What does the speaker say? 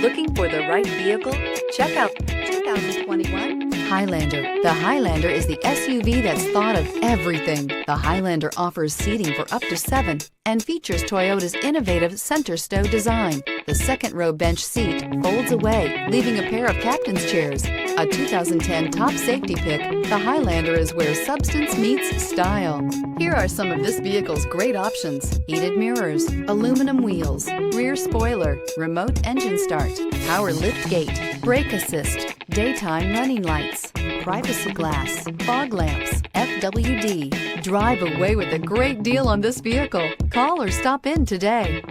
Looking for the right vehicle? Check out 2021 Highlander. The Highlander is the SUV that's thought of everything. The Highlander offers seating for up to 7 and features Toyota's innovative center stow design. The second row bench seat folds away, leaving a pair of captain's chairs. A 2010 top safety pick, the Highlander is where substance meets style. Here are some of this vehicle's great options: heated mirrors, aluminum wheels, rear spoiler, remote engine start, power lift gate, brake assist, daytime running lights, privacy glass, fog lamps, FWD. Drive away with a great deal on this vehicle. Call or stop in today.